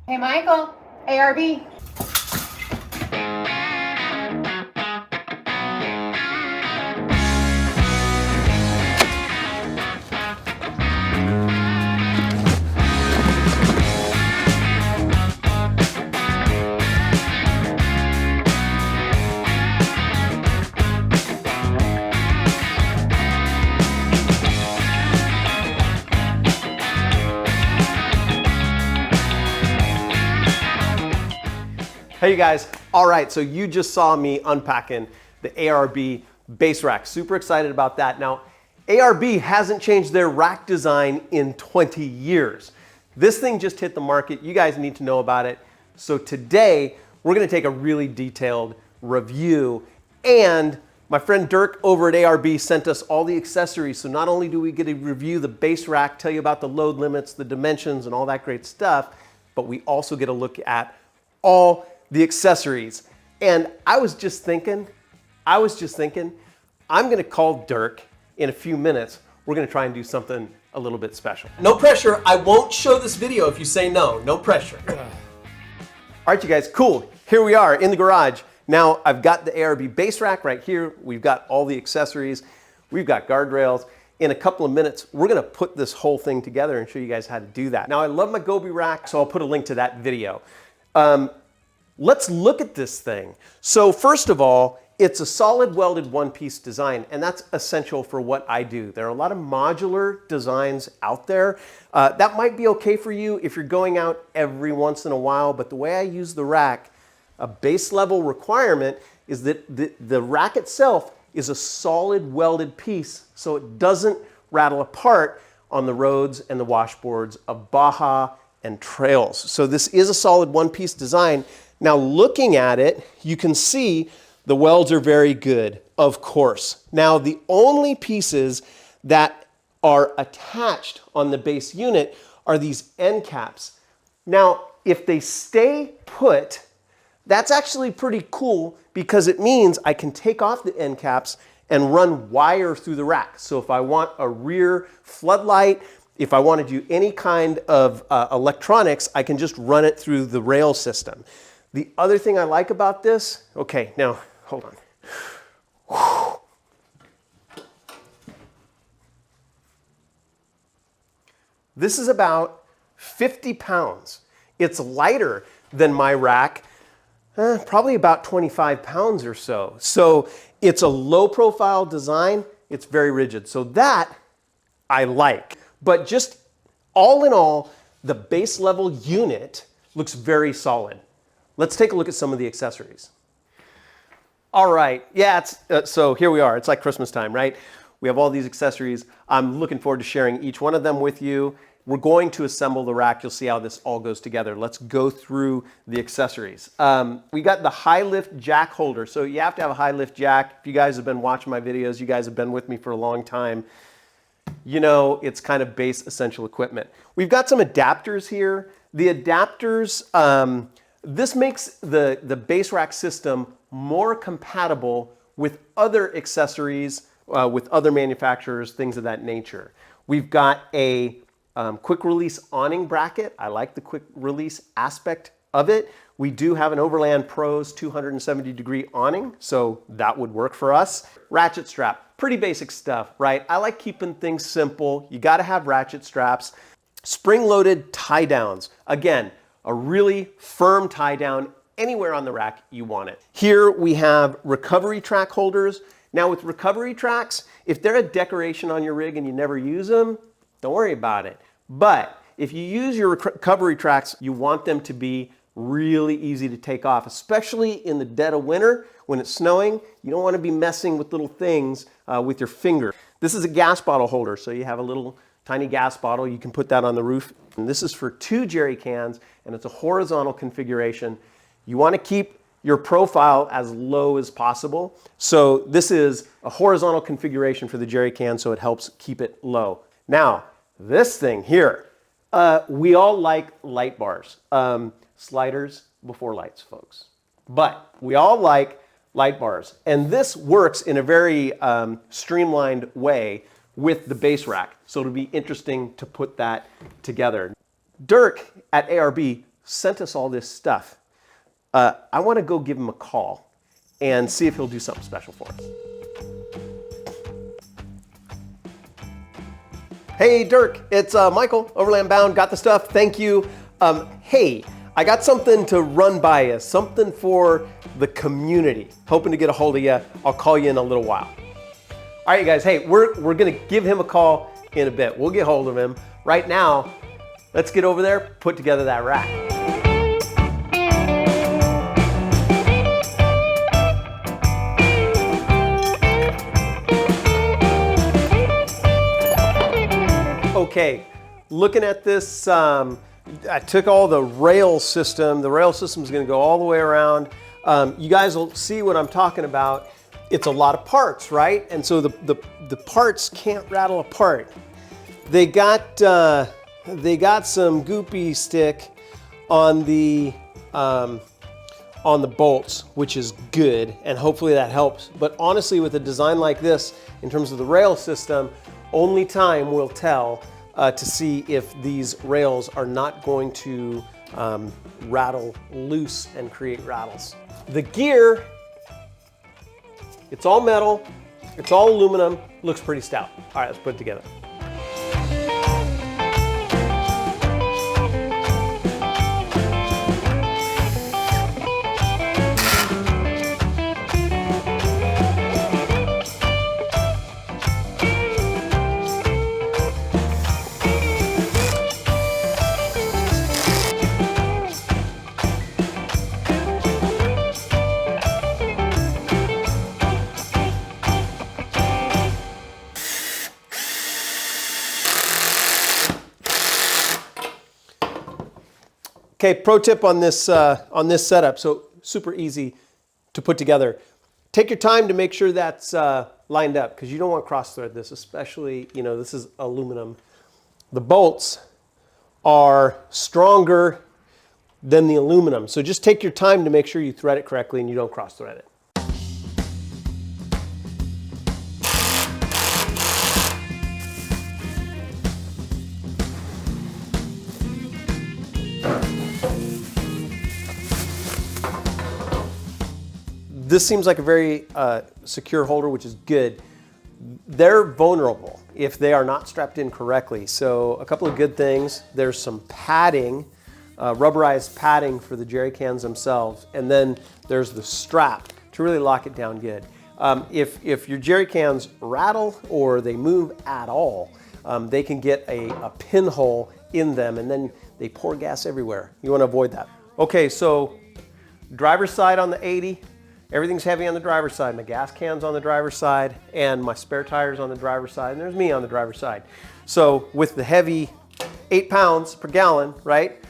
Hey, Michael, ARB. Hey you guys, all right, so you just saw me unpacking the ARB Base Rack. Super excited about that. Now, ARB hasn't changed their rack design in 20 years. This thing just hit the market. You guys need to know about it. So today, we're gonna take a really detailed review, and my friend Dirk over at ARB sent us all the accessories. So not only do we get to review the base rack, tell you about the load limits, the dimensions, and all that great stuff, but we also get a look at all the accessories. And I was just thinking, I'm gonna call Dirk in a few minutes. We're gonna try and do something a little bit special. No pressure, I won't show this video if you say no, no pressure. All right, you guys, cool. Here we are in the garage. Now I've got the ARB base rack right here. We've got all the accessories. We've got guardrails. In a couple of minutes, we're gonna put this whole thing together and show you guys how to do that. Now I love my Gobi rack, so I'll put a link to that video. Let's look at this thing. So first of all, it's a solid welded one-piece design, and that's essential for what I do. There are a lot of modular designs out there. That might be okay for you if you're going out every once in a while, but the way I use the rack, a base level requirement is that the rack itself is a solid welded piece so it doesn't rattle apart on the roads and the washboards of Baja and trails. So this is a solid one-piece design. Now looking at it, you can see the welds are very good, of course. Now the only pieces that are attached on the base unit are these end caps. Now, if they stay put, that's actually pretty cool because it means I can take off the end caps and run wire through the rack. So if I want a rear floodlight, if I want to do any kind of electronics, I can just run it through the rail system. The other thing I like about this, okay, now, hold on. This is about 50 pounds. It's lighter than my rack, probably about 25 pounds or so. So it's a low profile design, it's very rigid. So that I like. But just all in all, the base level unit looks very solid. Let's take a look at some of the accessories. All right, yeah, so here we are. It's like Christmas time, right? We have all these accessories. I'm looking forward to sharing each one of them with you. We're going to assemble the rack. You'll see how this all goes together. Let's go through the accessories. We got the high lift jack holder. So you have to have a high lift jack. If you guys have been watching my videos, you guys have been with me for a long time. You know, it's kind of base essential equipment. We've got some adapters here. The adapters, this makes the base rack system more compatible with other accessories, with other manufacturers, things of that nature. We've got a quick release awning bracket. I like the quick release aspect of it. We do have an Overland Pros 270-degree awning, so that would work for us. Ratchet strap, pretty basic stuff, right? I like keeping things simple. You gotta have ratchet straps. Spring-loaded tie downs. Again, a really firm tie down anywhere on the rack you want it. Here we have recovery track holders. Now with recovery tracks, if they're a decoration on your rig and you never use them, don't worry about it. But if you use your recovery tracks, you want them to be really easy to take off, especially in the dead of winter when it's snowing. You don't want to be messing with little things with your finger. This is a gas bottle holder, so you have a little tiny gas bottle. You can put that on the roof. And this is for 2 jerry cans, and it's a horizontal configuration. You want to keep your profile as low as possible. So this is a horizontal configuration for the jerry can, so it helps keep it low. Now, this thing here, we all like light bars. Sliders before lights, folks. But we all like light bars. And this works in a very streamlined way with the base rack. So it'll be interesting to put that together. Dirk at ARB sent us all this stuff. I want to go give him a call and see if he'll do something special for us. Hey Dirk, it's Michael, Overland Bound, got the stuff, thank you. Hey, I got something to run by you, something for the community. Hoping to get a hold of you. I'll call you in a little while. All right, you guys, hey, we're gonna give him a call in a bit. We'll get hold of him. Right now, let's get over there, put together that rack. Okay, looking at this, I took all the rail system. The rail system is going to go all the way around. You guys will see what I'm talking about. It's a lot of parts, right? And so the parts can't rattle apart. They got some goopy stick on the bolts, which is good, and hopefully that helps. But honestly, with a design like this, in terms of the rail system, only time will tell to see if these rails are not going to rattle loose and create rattles. The gear, it's all metal, it's all aluminum, looks pretty stout. All right, let's put it together. Okay, pro tip on this setup, so super easy to put together. Take your time to make sure that's lined up, because you don't want to cross thread this, especially, you know, this is aluminum. The bolts are stronger than the aluminum, so just take your time to make sure you thread it correctly and you don't cross thread it. This seems like a very secure holder, which is good. They're vulnerable if they are not strapped in correctly. So a couple of good things. There's some padding, rubberized padding for the jerry cans themselves. And then there's the strap to really lock it down good. If your jerry cans rattle or they move at all, they can get a pinhole in them and then they pour gas everywhere. You want to avoid that. Okay, so driver's side on the 80. Everything's heavy on the driver's side. My gas can's on the driver's side and my spare tire's on the driver's side, and there's me on the driver's side. So with the heavy 8 pounds per gallon, right,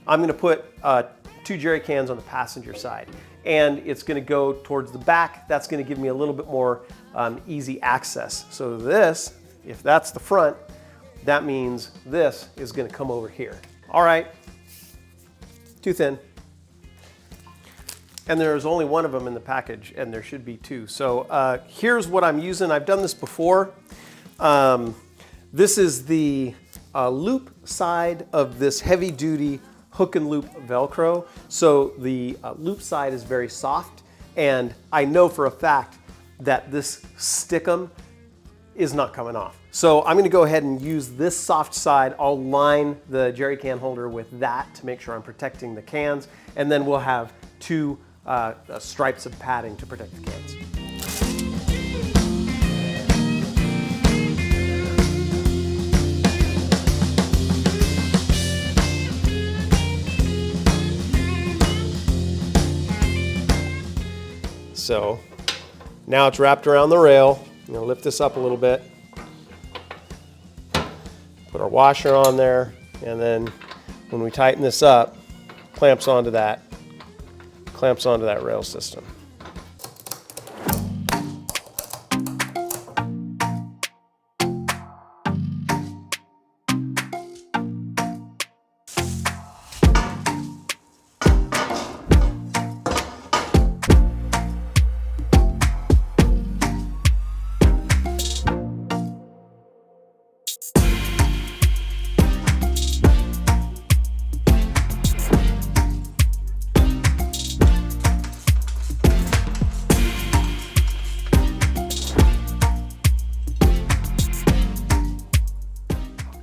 I'm gonna put 2 jerry cans on the passenger side. And it's gonna go towards the back. That's gonna give me a little bit more easy access. So this, if that's the front, that means this is gonna come over here. All right, too thin. And there's only one of them in the package, and there should be 2. So here's what I'm using. I've done this before. This is the loop side of this heavy-duty hook and loop Velcro. So the loop side is very soft, and I know for a fact that this stickum is not coming off. So I'm gonna go ahead and use this soft side. I'll line the jerry can holder with that to make sure I'm protecting the cans, and then we'll have 2 stripes of padding to protect the cans. So now it's wrapped around the rail. I'm gonna lift this up a little bit. Put our washer on there, and then when we tighten this up, clamps onto that rail system.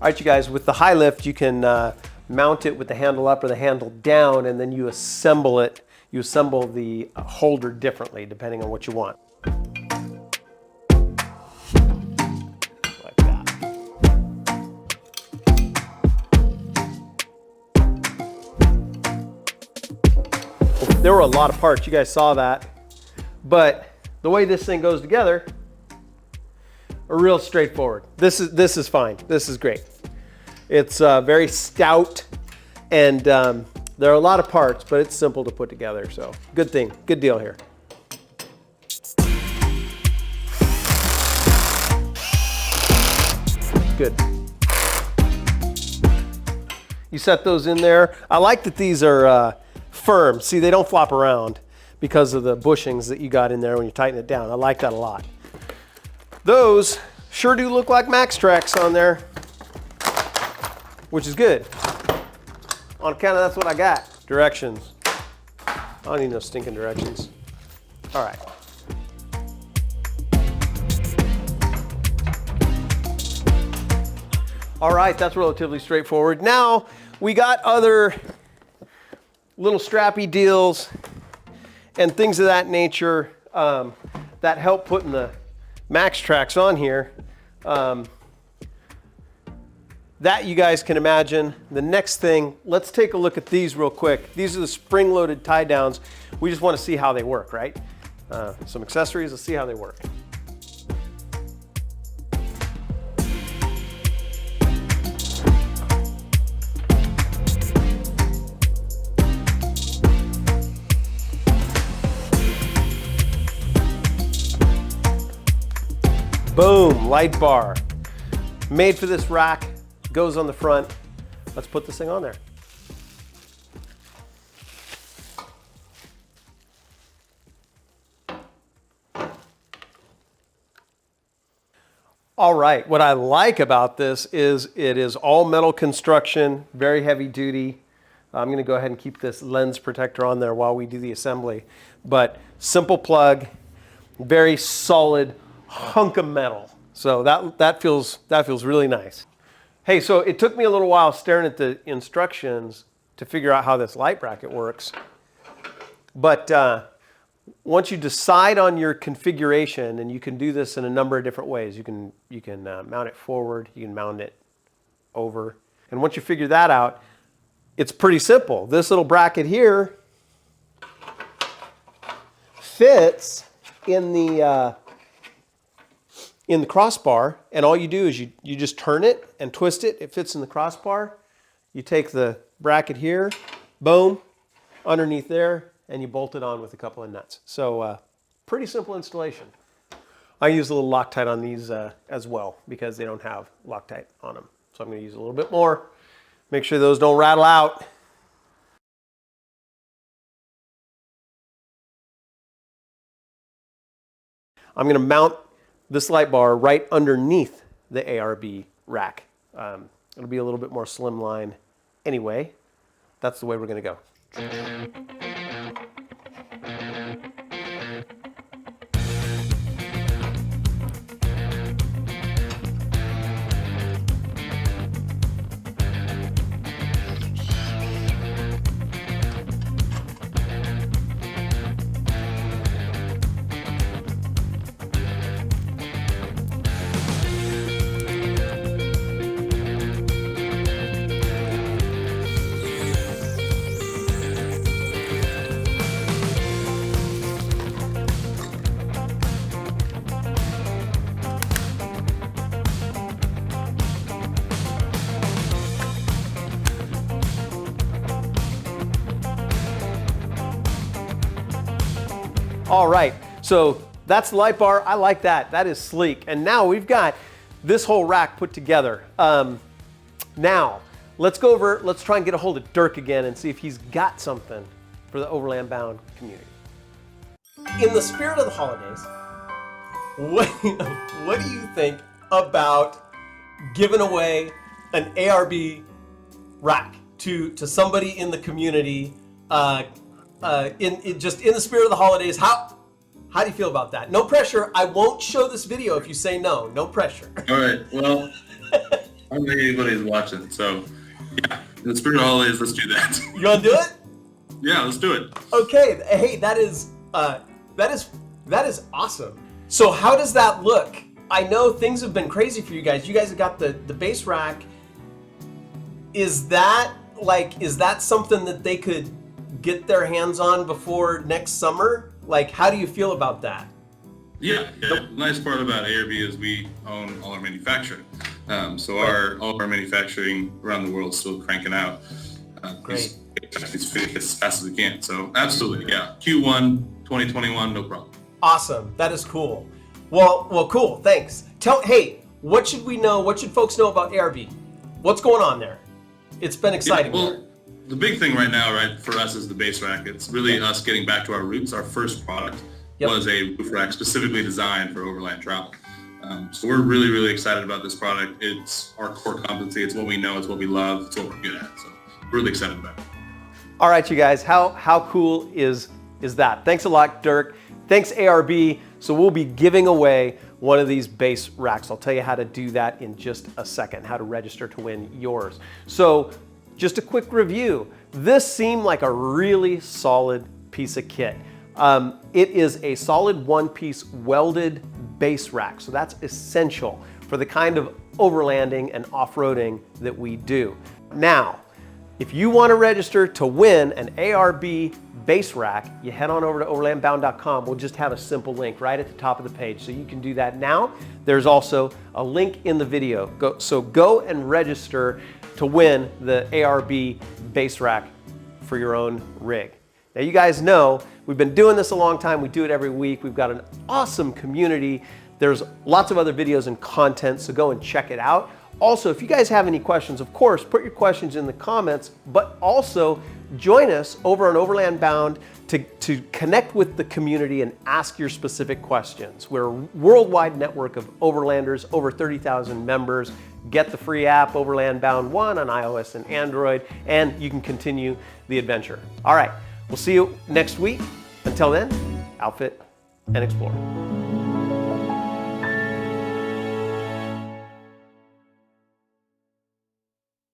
All right, you guys, with the high lift, you can mount it with the handle up or the handle down, and then you assemble it. You assemble the holder differently depending on what you want. Like that. There were a lot of parts, you guys saw that, but the way this thing goes together are real straightforward. This is fine. This is great. It's very stout, and there are a lot of parts, but it's simple to put together. So good thing, good deal here. Good. You set those in there. I like that these are firm. See, they don't flop around because of the bushings that you got in there when you tighten it down. I like that a lot. Those sure do look like MaxTrax on there, which is good. On account of that's what I got. Directions. I don't need no stinking directions. All right. All right, that's relatively straightforward. Now we got other little strappy deals and things of that nature that help putting the MaxTrax on here. That you guys can imagine. The next thing, let's take a look at these real quick. These are the spring-loaded tie downs. We just want to see how they work, right? Some accessories, let's see how they work. Boom, light bar. Made for this rack, goes on the front. Let's put this thing on there. All right, what I like about this is it is all metal construction, very heavy duty. I'm gonna go ahead and keep this lens protector on there while we do the assembly. But simple plug, very solid hunk of metal. So that feels really nice. Hey, so it took me a little while staring at the instructions to figure out how this light bracket works. But once you decide on your configuration, and you can do this in a number of different ways. You can mount it forward, you can mount it over. And once you figure that out, it's pretty simple. This little bracket here fits in the crossbar, and all you do is you just turn it and twist it. It fits in the crossbar. You take the bracket here, boom, underneath there, and you bolt it on with a couple of nuts. So pretty simple installation. I use a little Loctite on these as well because they don't have Loctite on them. So I'm going to use a little bit more. Make sure those don't rattle out. I'm going to mount this light bar right underneath the ARB rack. It'll be a little bit more slimline anyway. That's the way we're going to go. All right, so that's the light bar. I like that. That is sleek. And now we've got this whole rack put together. Now, let's try and get a hold of Dirk again and see if he's got something for the Overland Bound community. In the spirit of the holidays, what do you think about giving away an ARB rack to somebody in the community? Just in the spirit of the holidays, how do you feel about that? No pressure. I won't show this video if you say no. No pressure. All right. Well, I don't think anybody's watching. So, yeah, the spirit all is, let's do that. You gonna do it? Yeah, let's do it. Okay. Hey, that is awesome. So how does that look? I know things have been crazy for you guys. You guys have got the base rack. Is that something that they could get their hands on before next summer? Like, how do you feel about that? Yeah. The nice part about ARB is we own all our manufacturing. So all our manufacturing around the world is still cranking out. Great. It's as fast as we can. So absolutely, yeah. Q1 2021, no problem. Awesome. That is cool. Well, cool. Thanks. Hey, what should we know? What should folks know about ARB? What's going on there? It's been exciting. Yeah, well, the big thing right now, right, for us is the base rack. It's really us getting back to our roots. Our first product was a roof rack specifically designed for overland travel. So we're really, really excited about this product. It's our core competency. It's what we know. It's what we love. It's what we're good at. So we're really excited about it. All right, you guys, how cool is that? Thanks a lot, Dirk. Thanks, ARB. So we'll be giving away one of these base racks. I'll tell you how to do that in just a second, how to register to win yours. So just a quick review. This seemed like a really solid piece of kit. It is a solid one-piece welded base rack. So that's essential for the kind of overlanding and off-roading that we do. Now, if you want to register to win an ARB base rack, you head on over to overlandbound.com. We'll just have a simple link right at the top of the page. So you can do that now. There's also a link in the video. So go and register to win the ARB base rack for your own rig. Now you guys know we've been doing this a long time. We do it every week. We've got an awesome community. There's lots of other videos and content, so go and check it out. Also, if you guys have any questions, of course, put your questions in the comments, but also join us over on Overland Bound to connect with the community and ask your specific questions. We're a worldwide network of overlanders, over 30,000 members. Get the free app, Overland Bound 1 on iOS and Android, and you can continue the adventure. All right, we'll see you next week. Until then, outfit and explore.